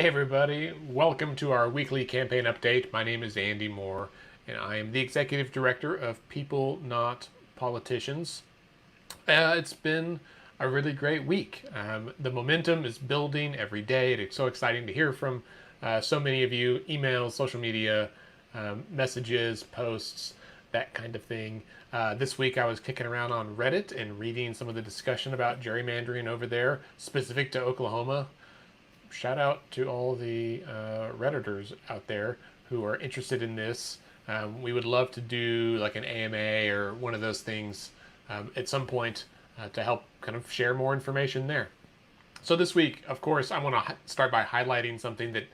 Hey everybody, welcome to our weekly campaign update. My name is Andy Moore, and I am the Executive Director of People Not Politicians. It's been a really great week. The momentum is building every day. It's so exciting to hear from so many of you, emails, social media, messages, posts, that kind of thing. This week I was kicking around on Reddit and reading some of the discussion about gerrymandering over there, specific to Oklahoma. Shout out to all the Redditors out there who are interested in this. We would love to do like an AMA or one of those things at some point to help kind of share more information there. So this week, of course, I want to start by highlighting something that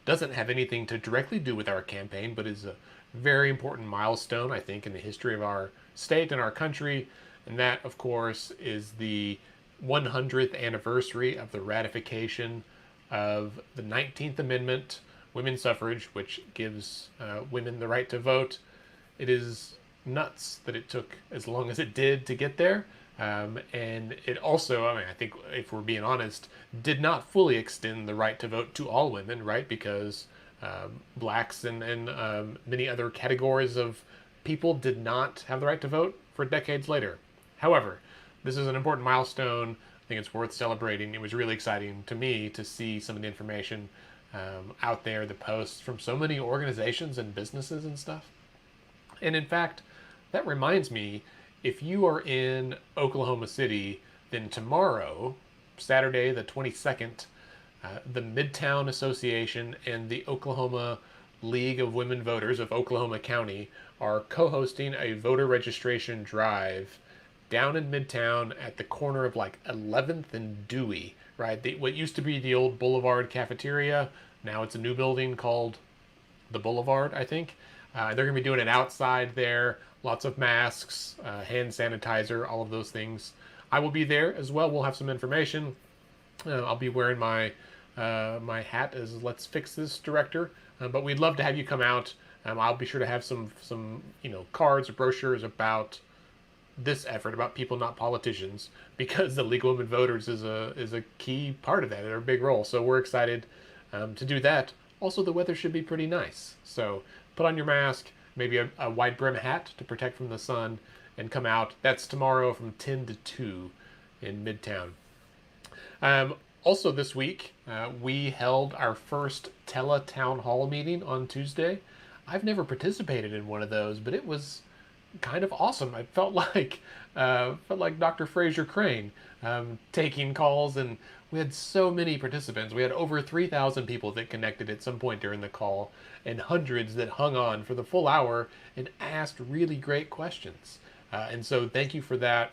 doesn't have anything to directly do with our campaign, but is a very important milestone, I think, in the history of our state and our country. And that, of course, is the 100th anniversary of the ratification of the 19th Amendment, women's suffrage, which gives women the right to vote. It is nuts that it took as long as it did to get there. And it also, I think if we're being honest, did not fully extend the right to vote to all women, right? Because blacks and many other categories of people did not have the right to vote for decades later. However, this is an important milestone. I think it's worth celebrating. It was really exciting to me to see some of the information out there, the posts from so many organizations and businesses and stuff. And in fact, that reminds me, if you are in Oklahoma City, then tomorrow, Saturday the 22nd, the Midtown Association and the Oklahoma League of Women Voters of Oklahoma County are co-hosting a voter registration drive down in Midtown at the corner of like 11th and Dewey, right? What used to be the old Boulevard cafeteria, now it's a new building called the Boulevard, I think. They're going to be doing it outside there, lots of masks, hand sanitizer, all of those things. I will be there as well. We'll have some information. I'll be wearing my my hat as Let's Fix This director, but we'd love to have you come out. I'll be sure to have some cards or brochures about this effort, about people not politicians, because the League of Women Voters is a key part of that. They're a big role, so we're excited to do that. Also, the weather should be pretty nice, so put on your mask, maybe a wide brim hat to protect from the sun, and come out. That's tomorrow from 10 to 2 in Midtown. Also this week, we held our first Tele Town Hall meeting on Tuesday. I've never participated in one of those, but it was kind of awesome. I felt like Dr. Fraser Crane taking calls, and we had so many participants. We had over 3,000 people that connected at some point during the call, and hundreds that hung on for the full hour and asked really great questions. And so thank you for that.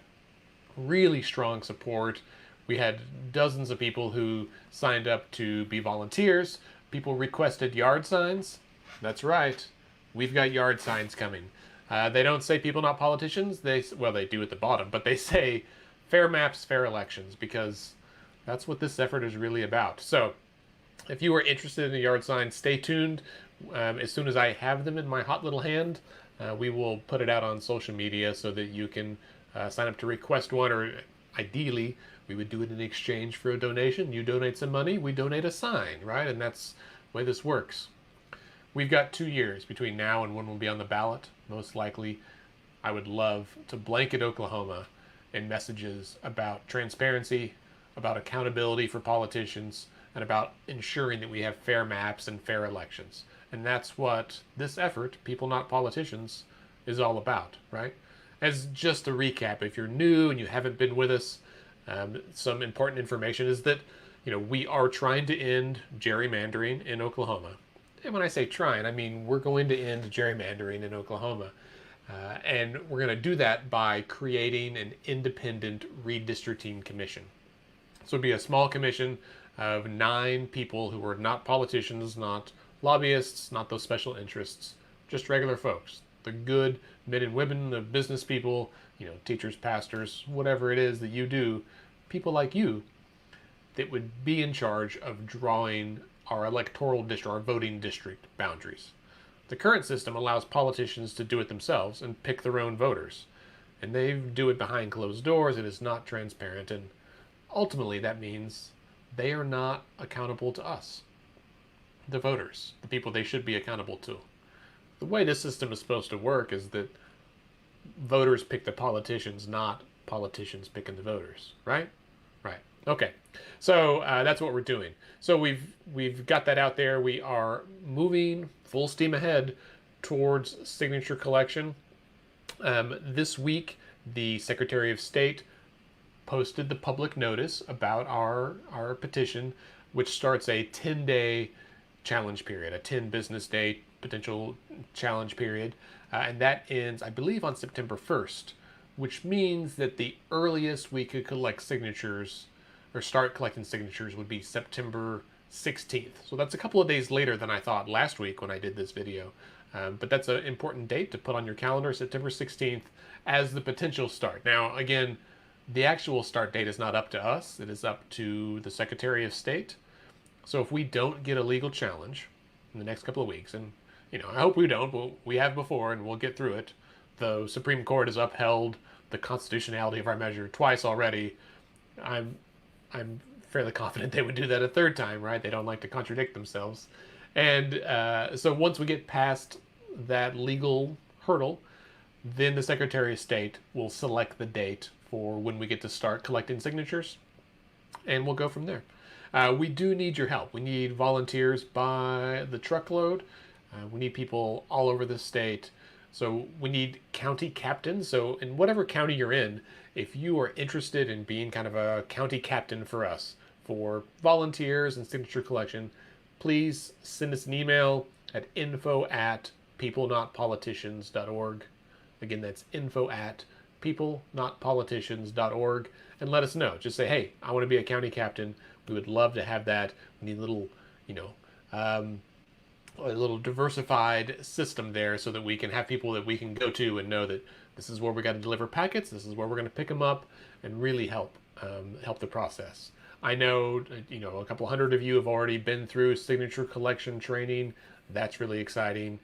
Really strong support. We had dozens of people who signed up to be volunteers. People requested yard signs. That's right. We've got yard signs coming. They don't say people not politicians. They do at the bottom, but they say fair maps, fair elections, because that's what this effort is really about. So if you are interested in a yard sign, stay tuned. As soon as I have them in my hot little hand, we will put it out on social media so that you can sign up to request one, or ideally, we would do it in exchange for a donation. You donate some money, we donate a sign, right? And that's the way this works. We've got 2 years between now and when we'll be on the ballot. Most likely, I would love to blanket Oklahoma in messages about transparency, about accountability for politicians, and about ensuring that we have fair maps and fair elections. And that's what this effort, People Not Politicians, is all about, right? As just a recap, if you're new and you haven't been with us, some important information is that we are trying to end gerrymandering in Oklahoma. And when I say trying, I mean we're going to end gerrymandering in Oklahoma. And we're going to do that by creating an independent redistricting commission. So it'd be a small commission of 9 people who are not politicians, not lobbyists, not those special interests, just regular folks. The good men and women, the business people, teachers, pastors, whatever it is that you do, people like you that would be in charge of drawing our electoral district, our voting district boundaries. The current system allows politicians to do it themselves and pick their own voters. And they do it behind closed doors. It is not transparent. And ultimately, that means they are not accountable to us. the voters, the people they should be accountable to. The way this system is supposed to work is that voters pick the politicians, not politicians picking the voters, right? Right. Okay. So that's what we're doing. So we've got that out there. We are moving full steam ahead towards signature collection. This week, the Secretary of State posted the public notice about our petition, which starts a 10-day challenge period, a 10 business day potential challenge period, and that ends, I believe, on September 1st, which means that the earliest we could collect signatures or start collecting signatures would be September 16th. So that's a couple of days later than I thought last week when I did this video. But that's an important date to put on your calendar, September 16th, as the potential start. Now, again, the actual start date is not up to us. It is up to the Secretary of State. So if we don't get a legal challenge in the next couple of weeks, and I hope we don't, but we have before and we'll get through it. The Supreme Court has upheld the constitutionality of our measure twice already. I'm fairly confident they would do that a third time, right? They don't like to contradict themselves. And so once we get past that legal hurdle, then the Secretary of State will select the date for when we get to start collecting signatures, and we'll go from there. We do need your help. We need volunteers by the truckload. We need people all over the state. So we need county captains. So in whatever county you're in, if you are interested in being kind of a county captain for us, for volunteers and signature collection, please send us an email at info@peoplenotpoliticians.org. Again, that's info@peoplenotpoliticians.org, and let us know. Just say, hey, I want to be a county captain. We would love to have that. We need a little, a little diversified system there so that we can have people that we can go to and know that this is where we got to deliver packets, this is where we're going to pick them up, and really help the process. I know, a couple hundred of you have already been through signature collection training. That's really exciting.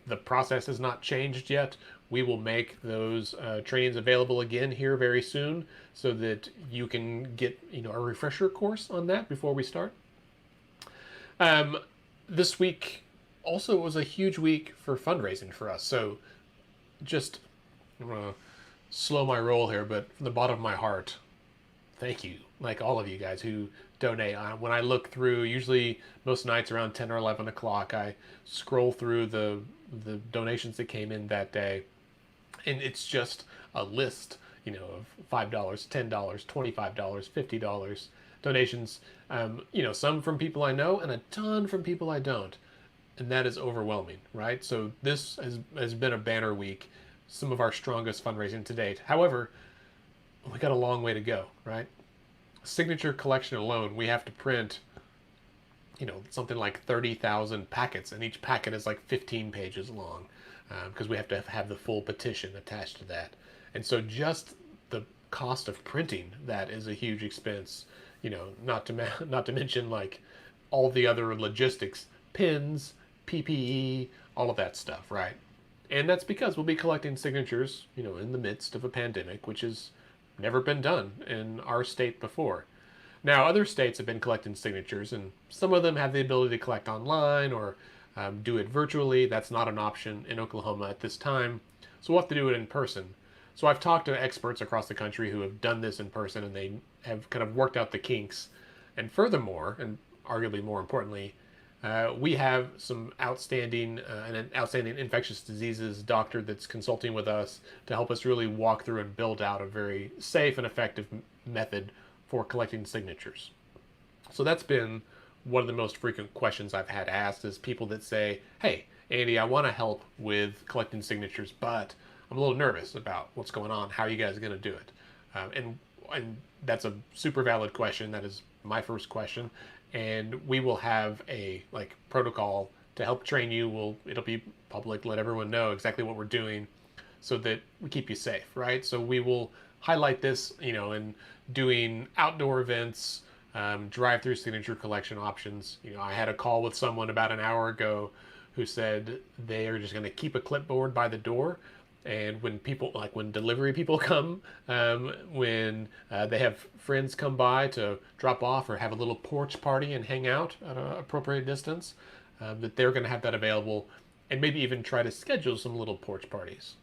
The process has not changed yet. We will make those trainings available again here very soon so that you can get, a refresher course on that before we start. This week also was a huge week for fundraising for us. So I'm going to slow my roll here, but from the bottom of my heart, thank you, like all of you guys who donate. When I look through, usually most nights around 10 or 11 o'clock, I scroll through the donations that came in that day, and it's just a list, of $5, $10, $25, $50 donations. Some from people I know and a ton from people I don't, and that is overwhelming, right? So this has been a banner week, some of our strongest fundraising to date. However, we got a long way to go, right? Signature collection alone, we have to print, something like 30,000 packets, and each packet is like 15 pages long, because we have to have the full petition attached to that. And so just the cost of printing that is a huge expense, not to mention like all the other logistics, pins, PPE, all of that stuff, right? And that's because we'll be collecting signatures, in the midst of a pandemic, which has never been done in our state before. Now, other states have been collecting signatures, and some of them have the ability to collect online or do it virtually. That's not an option in Oklahoma at this time, so we'll have to do it in person. So I've talked to experts across the country who have done this in person, and they have kind of worked out the kinks. And furthermore, and arguably more importantly, we have some outstanding infectious diseases doctor that's consulting with us to help us really walk through and build out a very safe and effective method for collecting signatures. So that's been one of the most frequent questions I've had asked, is people that say, hey, Andy, I want to help with collecting signatures, but I'm a little nervous about what's going on. How are you guys going to do it? And that's a super valid question. That is my first question. And we will have a protocol to help train you. It'll be public, let everyone know exactly what we're doing so that we keep you safe, right? So we will highlight this, in doing outdoor events, drive-through signature collection options. I had a call with someone about an hour ago who said they are just going to keep a clipboard by the door. And when people, when delivery people come, when they have friends come by to drop off or have a little porch party and hang out at an appropriate distance, that they're going to have that available, and maybe even try to schedule some little porch parties.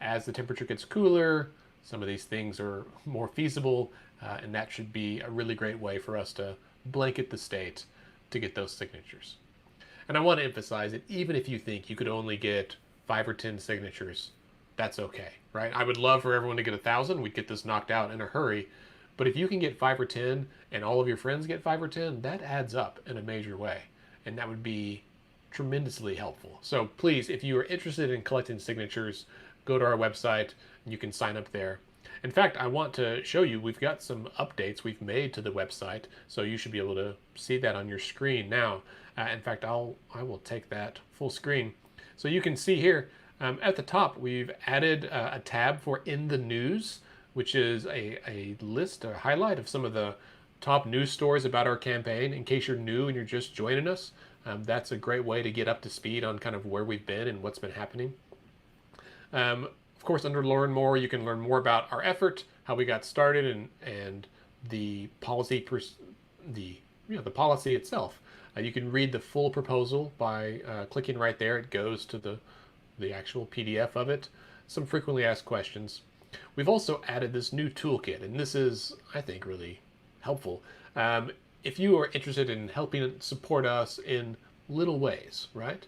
As the temperature gets cooler, some of these things are more feasible, and that should be a really great way for us to blanket the state to get those signatures. And I want to emphasize that even if you think you could only get 5 or 10 signatures, that's okay, right? I would love for everyone to get 1,000. We'd get this knocked out in a hurry. But if you can get 5 or 10 and all of your friends get 5 or 10, that adds up in a major way. And that would be tremendously helpful. So please, if you are interested in collecting signatures, go to our website and you can sign up there. In fact, I want to show you, we've got some updates we've made to the website, so you should be able to see that on your screen now. In fact, I will take that full screen. So you can see here, at the top, we've added a tab for In the News, which is a list, a highlight of some of the top news stories about our campaign. In case you're new and you're just joining us, that's a great way to get up to speed on kind of where we've been and what's been happening. Of course, under Learn More, you can learn more about our effort, how we got started, and the policy, the policy itself. You can read the full proposal by clicking right there. It goes to the actual PDF of it. Some frequently asked questions. We've also added this new toolkit, and this is, I think, really helpful. If you are interested in helping support us in little ways, right?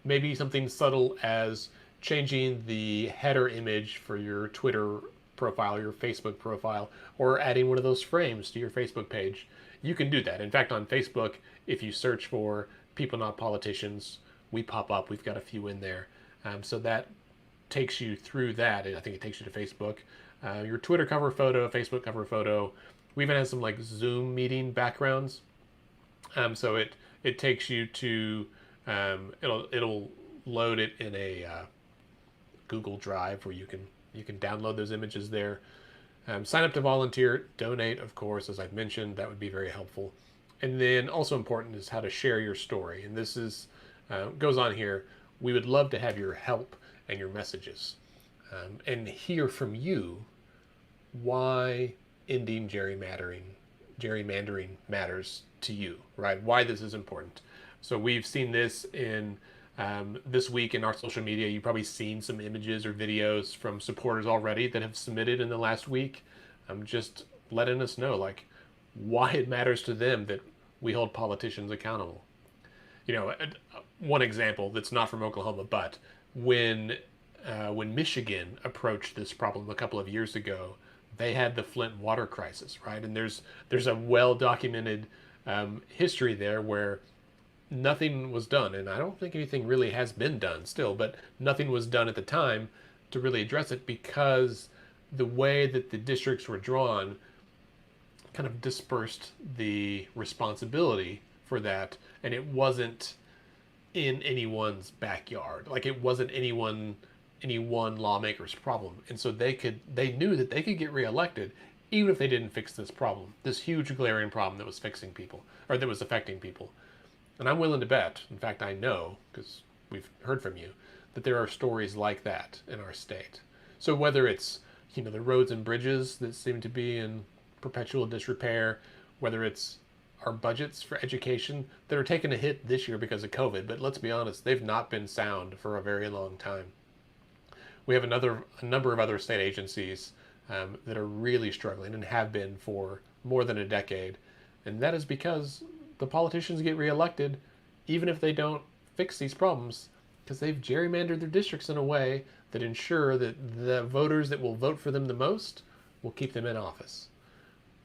Maybe something subtle as changing the header image for your Twitter profile, your Facebook profile, or adding one of those frames to your Facebook page, you can do that. In fact, on Facebook, if you search for People Not Politicians, we pop up. We've got a few in there. So that takes you through that. I think it takes you to Facebook. Your Twitter cover photo, Facebook cover photo. We even have some like Zoom meeting backgrounds. So it takes you to, it'll load it in a Google Drive where you can download those images there. Sign up to volunteer, donate, of course, as I've mentioned, that would be very helpful. And then also important is how to share your story. And this is goes on here. We would love to have your help and your messages, and hear from you why ending gerrymandering matters to you, right? Why this is important. So we've seen this in this week in our social media. You've probably seen some images or videos from supporters already that have submitted in the last week, just letting us know like why it matters to them that we hold politicians accountable. One example that's not from Oklahoma, but when Michigan approached this problem a couple of years ago, they had the Flint water crisis, right? And there's a well-documented history there where nothing was done, and I don't think anything really has been done still, but nothing was done at the time to really address it because the way that the districts were drawn kind of dispersed the responsibility for that, and it wasn't in anyone's backyard. Like it wasn't any one lawmaker's problem. And so they knew that they could get reelected even if they didn't fix this problem, this huge glaring problem that was affecting people. And I'm willing to bet, in fact I know, because we've heard from you, that there are stories like that in our state. So whether it's the roads and bridges that seem to be in perpetual disrepair, whether it's our budgets for education that are taking a hit this year because of COVID, but let's be honest, they've not been sound for a very long time. We have a number of other state agencies that are really struggling and have been for more than a decade, and that is because the politicians get reelected even if they don't fix these problems, because they've gerrymandered their districts in a way that ensure that the voters that will vote for them the most will keep them in office.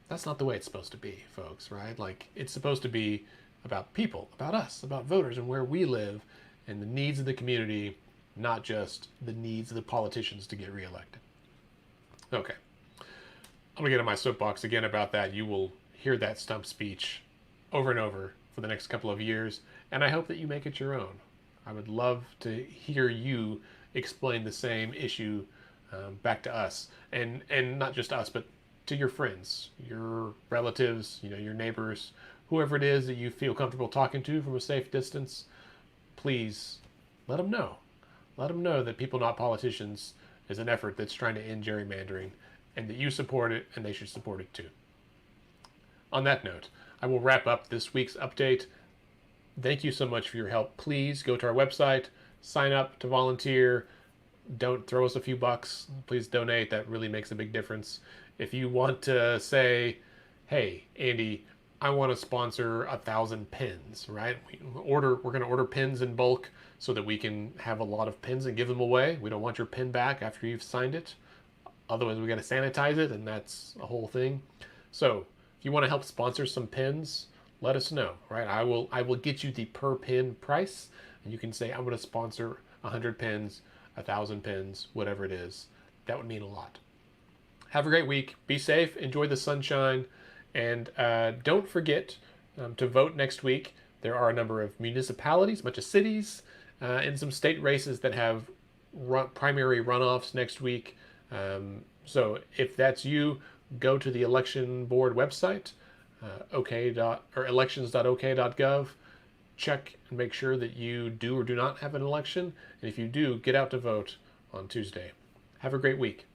That's not the way it's supposed to be, folks, right? Like, it's supposed to be about people, about us, about voters and where we live and the needs of the community, not just the needs of the politicians to get reelected. Okay. I'm going to get on my soapbox again about that. You will hear that stump speech over and over for the next couple of years, and I hope that you make it your own. I would love to hear you explain the same issue back to us, and not just us, but to your friends, your relatives, your neighbors, whoever it is that you feel comfortable talking to from a safe distance. Please let them know. Let them know that People Not Politicians is an effort that's trying to end gerrymandering, and that you support it, and they should support it too. On that note, I will wrap up this week's update. Thank you so much for your help. Please go to our website, sign up to volunteer. Don't throw us a few bucks. Please donate. That really makes a big difference. If you want to say, hey, Andy, I want to sponsor 1,000 pins, right? We're going to order pins in bulk so that we can have a lot of pins and give them away. We don't want your pin back after you've signed it. Otherwise, we got to sanitize it, and that's a whole thing. So, if you want to help sponsor some pins, let us know, right? I will get you the per pin price, and you can say I'm going to sponsor 100 pins, 1,000 pins, whatever it is. That would mean a lot. Have a great week. Be safe. Enjoy the sunshine, and don't forget to vote next week. There are a number of municipalities, a bunch of cities, and some state races that have primary runoffs next week. So if that's you, go to the election board website, elections.ok.gov. Check and make sure that you do or do not have an election. And if you do, get out to vote on Tuesday. Have a great week.